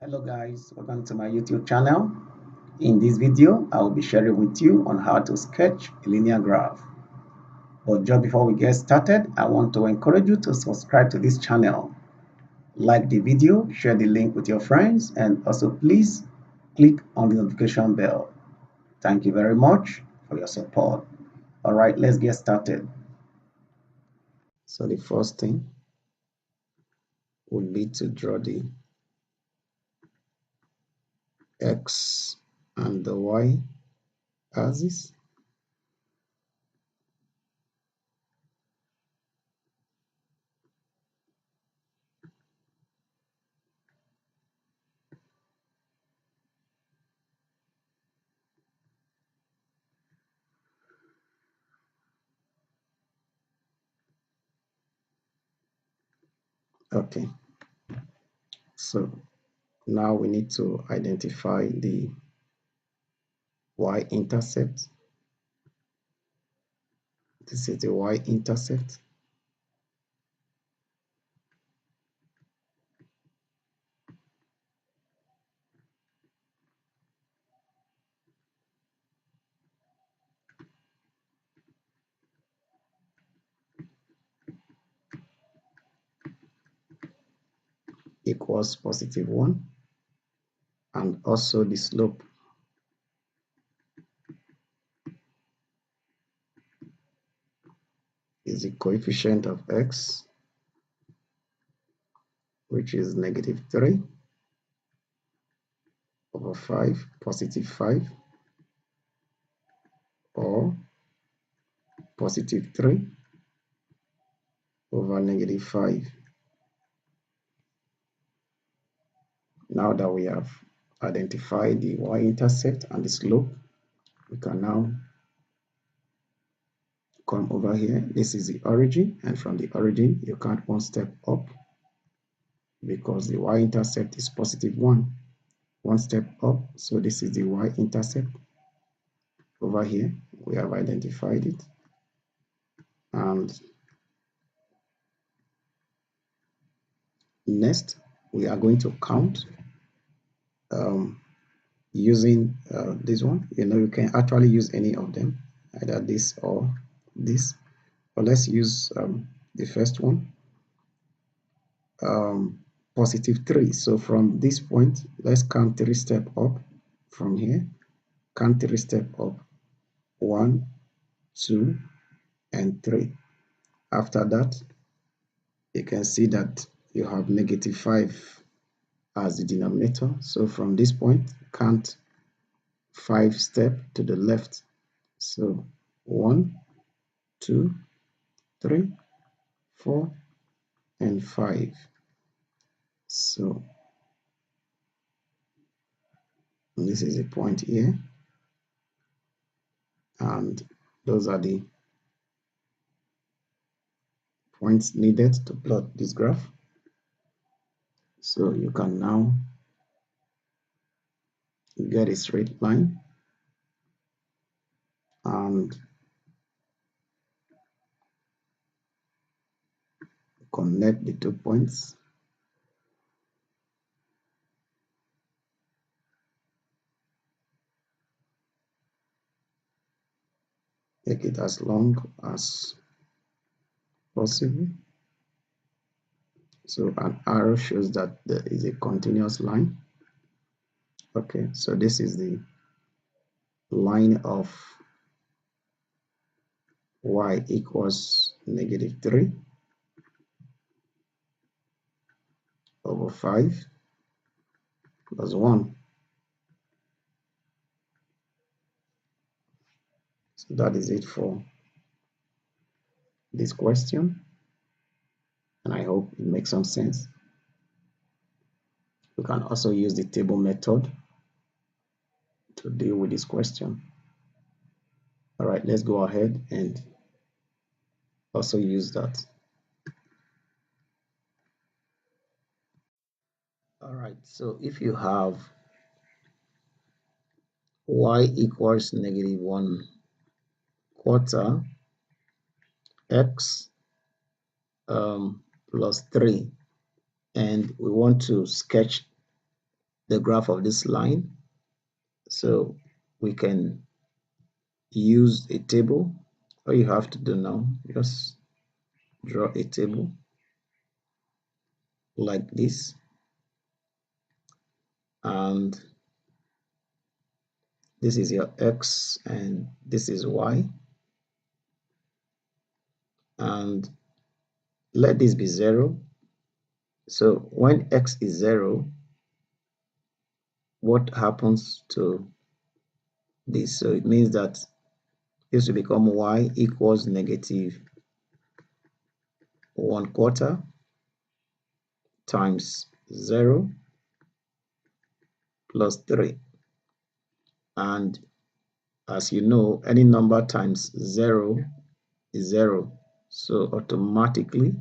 Hello guys, welcome to my YouTube channel. In this video, I will be sharing with you on how to sketch a linear graph. But just before we get started, I want to encourage you to subscribe to this channel. Like the video, share the link with your friends, and also please click on the notification bell. Thank you very much for your support. All right, let's get started. So the first thing would be to draw the X and the Y axis. Okay, so now we need to identify the y-intercept. This is the y-intercept. Equals +1, and also the slope is the coefficient of x, which is -3 over 5, +5, or +3 over -5. Now that we have identified the y-intercept and the slope, we can now come over here. This is the origin, and from the origin you count one step up because the y-intercept is +1. One step up, so this is the y-intercept. Over here we have identified it, and next we are going to count using this one. You can actually use any of them, either this or this, but let's use the first one, +3. So from this point, let's count 3 steps up. From here, count 3 steps up: 1, 2, and 3. After that, you can see that you have -5 as the denominator. So from this point, count 5 steps to the left. So 1, 2, 3, 4, and 5. So this is a point here, and those are the points needed to plot this graph. So you can now get a straight line and connect the 2 points. Make it as long as possible. So an arrow shows that there is a continuous line. Okay, so this is the line of y equals -3 over 5 plus 1. So that is it for this question, and I hope it makes some sense. We can also use the table method to deal with this question. All right, let's go ahead and also use that. All right, so if you have y equals -1/4 x plus 3, and we want to sketch the graph of this line. So we can use a table. All you have to do now, just draw a table like this, and this is your x and this is y, and let this be 0. So when x is 0, what happens to this? So it means that this will become y equals negative 1/4 times 0 plus 3. And as you know, any number times 0 is 0. So automatically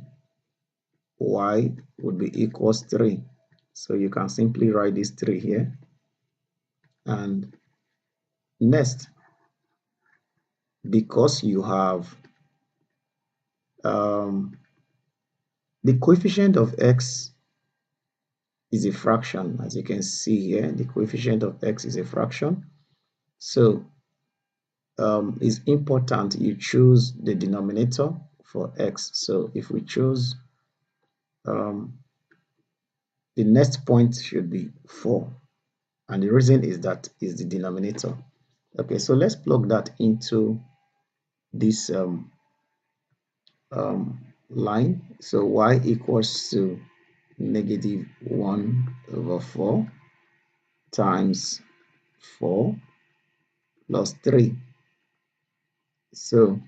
y would be equals 3. So you can simply write this 3 here. And next, because you have the coefficient of x is a fraction, as you can see here, the coefficient of x is a fraction. So it's important you choose the denominator for x. So if we choose the next point should be 4, and the reason is that is the denominator. Okay, so let's plug that into this line. So y equals to negative 1/4 times 4 plus 3. So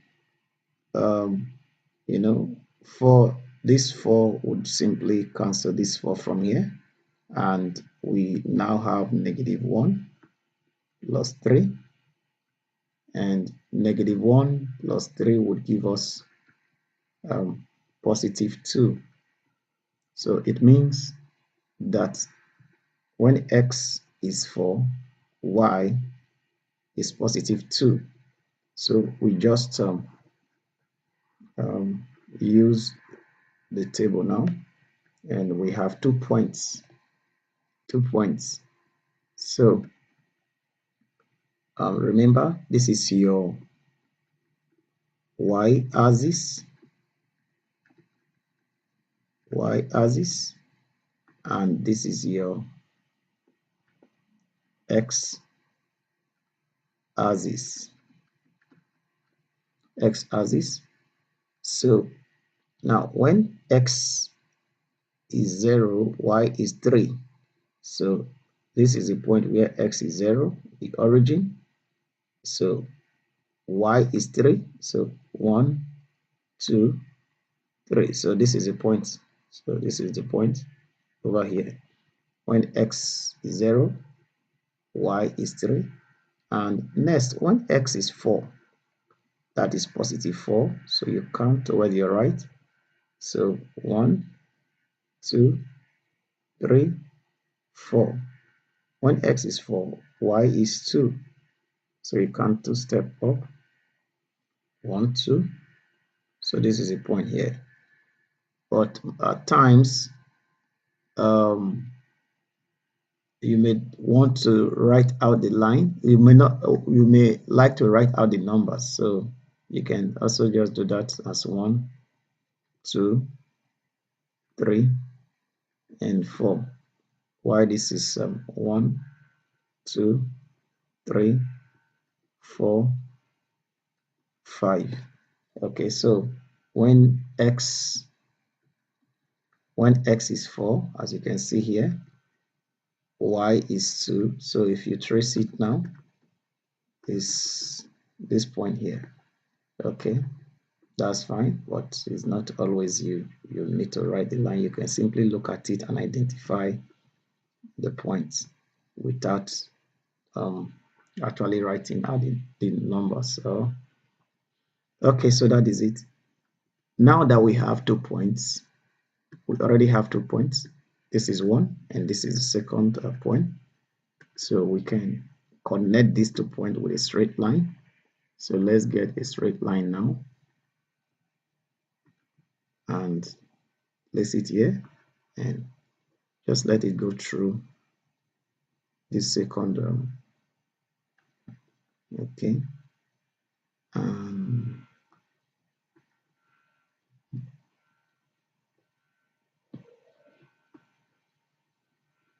you know, this 4 would simply cancel this 4 from here, and we now have negative 1 plus 3, and negative 1 plus 3 would give us positive 2. So it means that when x is 4, y is positive 2. So we just use the table now, and we have 2 points. 2 points. So remember, this is your y-axis, and this is your x-axis. So now when x is 0, y is 3. So this is the point where x is 0, the origin. So y is 3. So 1, 2, 3. So this is the point. So this is the point over here. When x is 0, y is 3. And next, when x is 4, that is positive 4. So you count toward your right. So 1, 2, 3, 4. When x is 4, y is 2. So you count 2 steps up. 1, 2. So this is a point here. But at times, you may want to write out the line. You may not. You may like to write out the numbers. So you can also just do that as 1, 2, 3, and 4. Why this is 1, 2, 3, 4, 5. Okay, so when x is 4, as you can see here, y is 2. So if you trace it now, is this point here. Okay, that's fine, but it's not always you need to write the line. You can simply look at it and identify the points without actually writing out the numbers. So okay, so that is it. Now that we have 2 points, we already have 2 points. This is 1 and this is the second point. So we can connect these 2 points with a straight line. So let's get a straight line now, and place it here and just let it go through this second okay,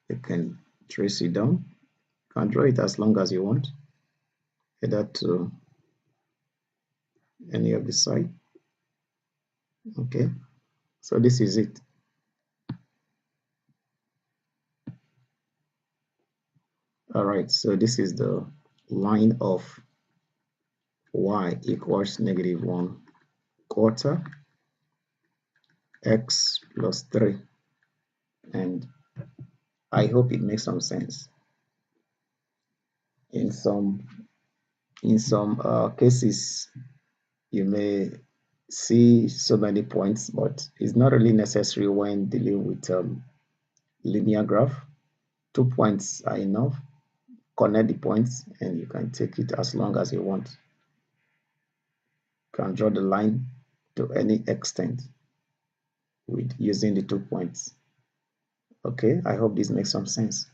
you can trace it down. You can draw it as long as you want, either to any of the side. Okay, so this is it. All right, so this is the line of y equals -1/4 x plus 3, and I hope it makes some sense. In some cases, you may see so many points, but it's not really necessary when dealing with linear graph. 2 points are enough. Connect the points and you can take it as long as you want. You can draw the line to any extent with using the 2 points. Okay, I hope this makes some sense.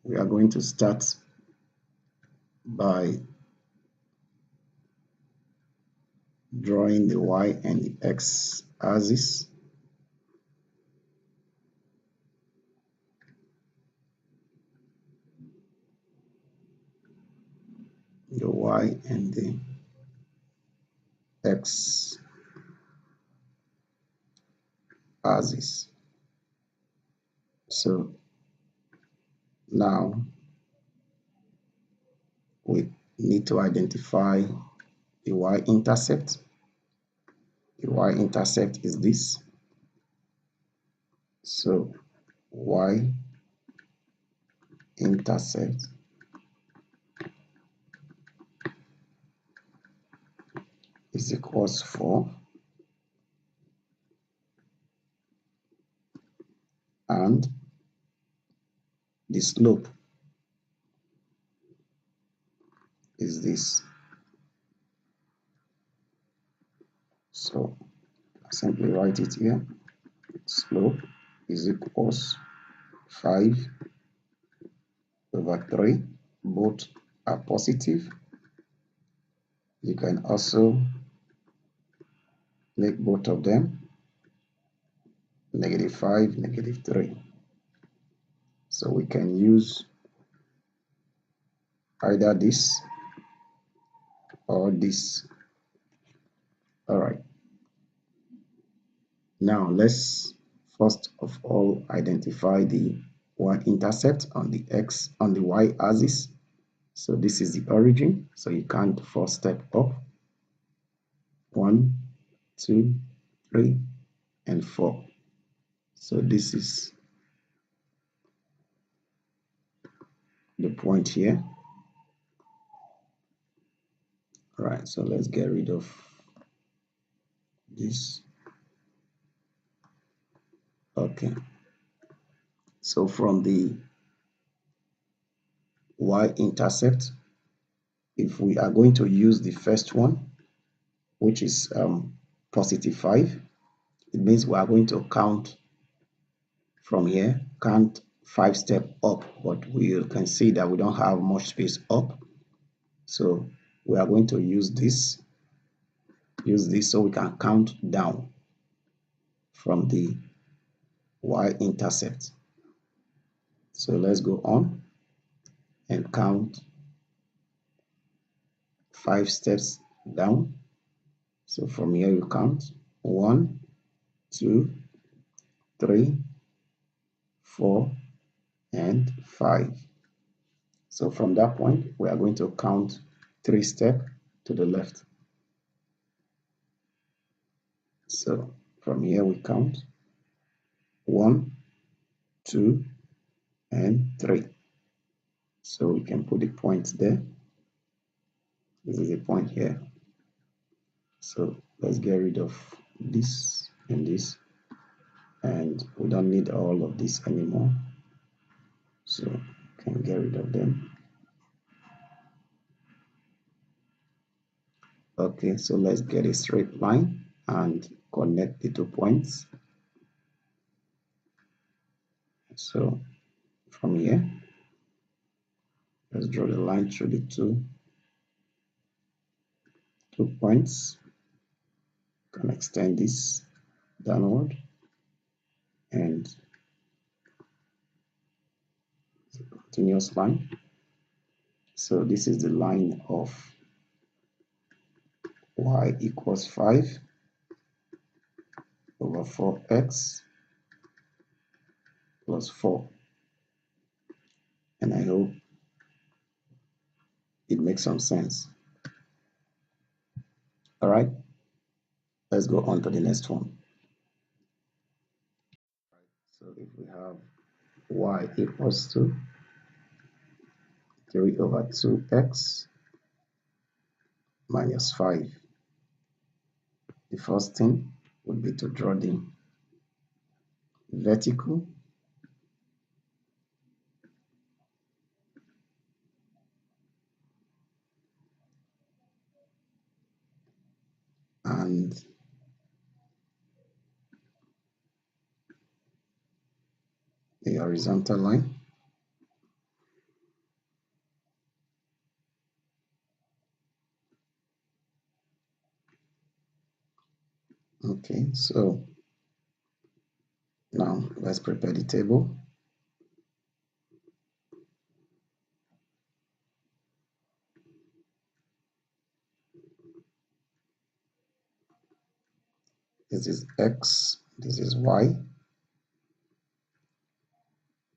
We are going to start by drawing the y and the x axis. The y and the x axis. So now we need to identify the y-intercept. The y-intercept is this. So y-intercept is equals 4, and the slope is this. So I simply write it here. Slope is equals 5/3. Both are positive. You can also make both of them -5, -3. So we can use either this or this. All right. Now let's first of all identify the y-intercept on the y-axis. So this is the origin. So you count 4 steps up. 1, 2, 3, and 4. So this is the point here. All right, so let's get rid of this. Okay. So from the y-intercept, if we are going to use the first one, which is +5, it means we are going to count from here, count 5 steps up, but we can see that we don't have much space up. So we are going to use this so we can count down from the y-intercept. So let's go on and count 5 steps down. So from here you count 1, 2, 3, 4, and 5. So from that point, we are going to count 3 steps to the left. So from here we count 1, 2, and 3. So we can put the points there. This is a point here. So let's get rid of this and this. And we don't need all of this anymore. So we can get rid of them. Okay, so let's get a straight line and connect the 2 points. So from here, let's draw the line through the two points. Can extend this downward and continuous line. So this is the line of y equals 5 over 4x plus 4. And I hope it makes some sense. All right, let's go on to the next one. So if we have y equals to 3 over 2x minus 5, the first thing would be to draw the vertical and the horizontal line. Okay, so now let's prepare the table. This is x, this is y.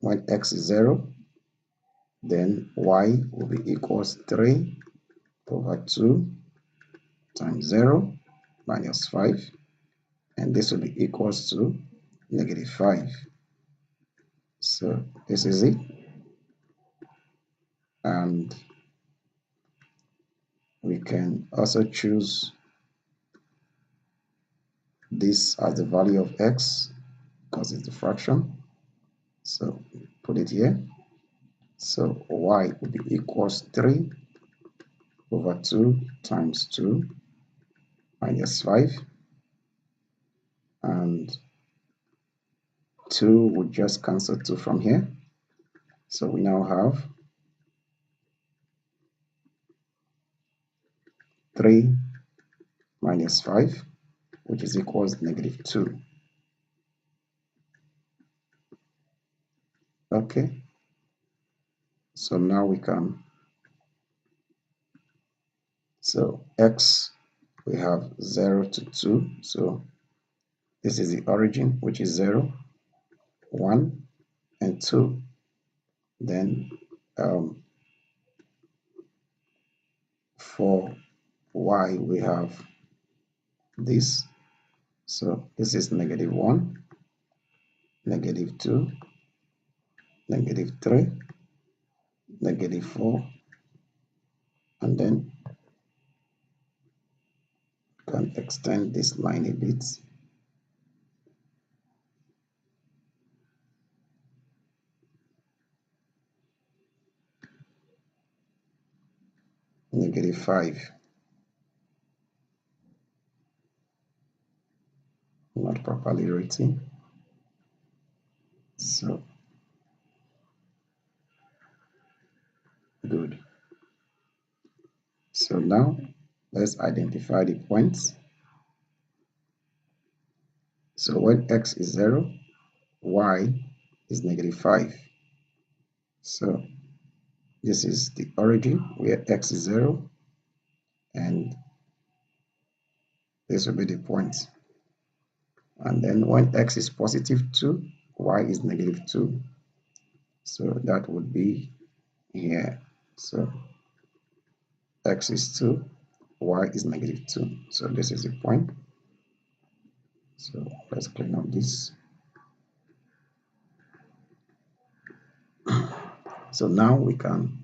When x is 0, then y will be equals 3 over 2 times 0 minus 5, and this will be equals to negative 5. So this is it. And we can also choose this as the value of x because it's the fraction. So put it here. So y will be equals 3 over 2 times 2 minus 5, and 2 would just cancel 2 from here. So we now have 3 minus 5, which is equals negative 2. Okay, so now we can, so x, we have 0 to 2, so this is the origin, which is 0, 1, and 2. Then for y, we have this, so this is negative 1, negative 2, negative 3, negative 4, and then can extend this line a bit. Negative 5. Not properly written. So good. So now let's identify the points. So when x is 0, y is negative 5. So this is the origin where x is 0, and this will be the point. And then when x is positive 2, y is negative 2. So that would be here. So x is 2, y is negative 2. So this is the point. So let's clean up this. So now we can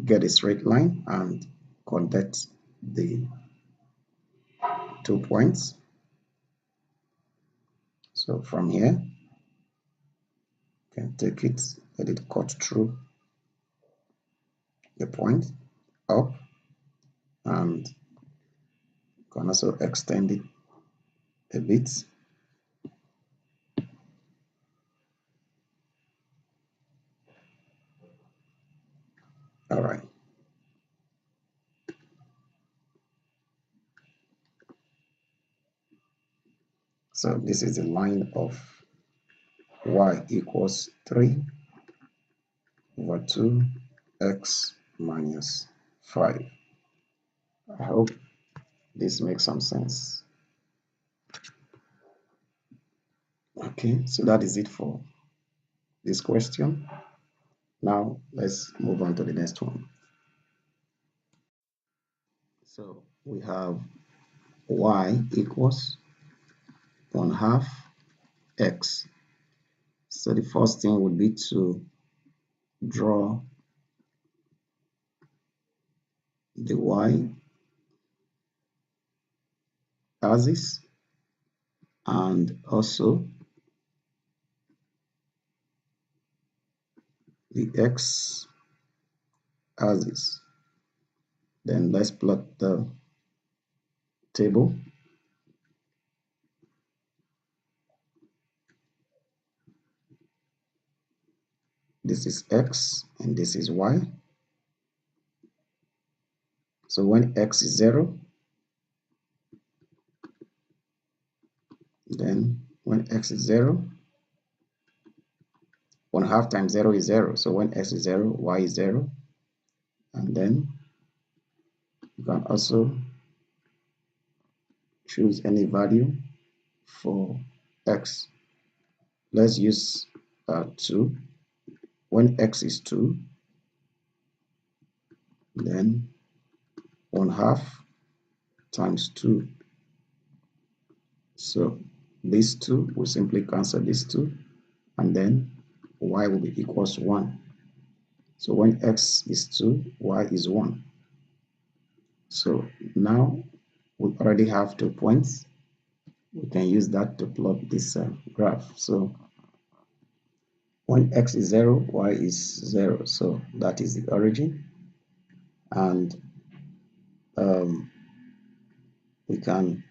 get a straight line and connect the 2 points. So from here, you can take it, let it cut through the point up, and you can also extend it a bit. All right. So this is the line of y equals 3 over 2x minus 5. I hope this makes some sense. Okay, so that is it for this question. Now let's move on to the next one. So we have y equals 1/2 x. So the first thing would be to draw the y axis and also the x axis. Then let's plot the table. This is x and this is y. So when x is 0, then when x is 0, 1/2 times 0 is 0. So when x is 0, y is 0. And then you can also choose any value for x. Let's use 2. When x is 2, then 1/2 times 2. So these 2 will simply cancel these 2, and then y will be equals 1. So when x is 2, y is 1. So now we already have 2 points. We can use that to plot this graph. So when x is 0, y is 0. So that is the origin. And we can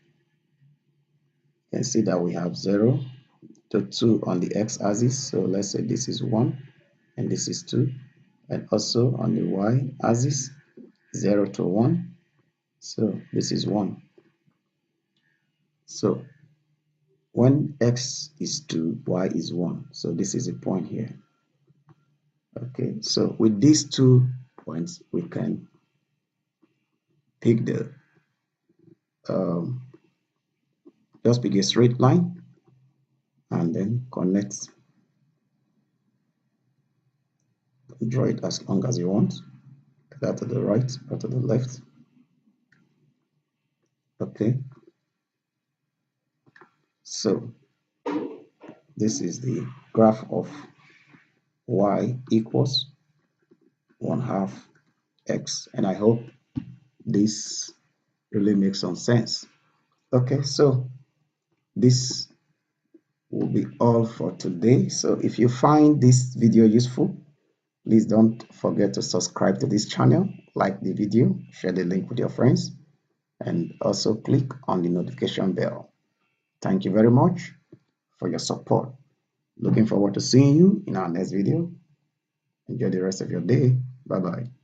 see that we have 0 to 2 on the x-axis. So let's say this is 1 and this is 2. And also on the y-axis, 0 to 1. So this is 1. So when x is 2, y is 1. So this is a point here. Okay, so with these 2 points, we can pick the just pick a straight line and then connect, draw it as long as you want, either to the right or to the left. Okay, so this is the graph of y equals 1/2 x, and I hope this really makes some sense. Okay, so this will be all for today. So if you find this video useful, please don't forget to subscribe to this channel, like the video, share the link with your friends, and also click on the notification bell. Thank you very much for your support. Looking forward to seeing you in our next video. Enjoy the rest of your day. Bye bye.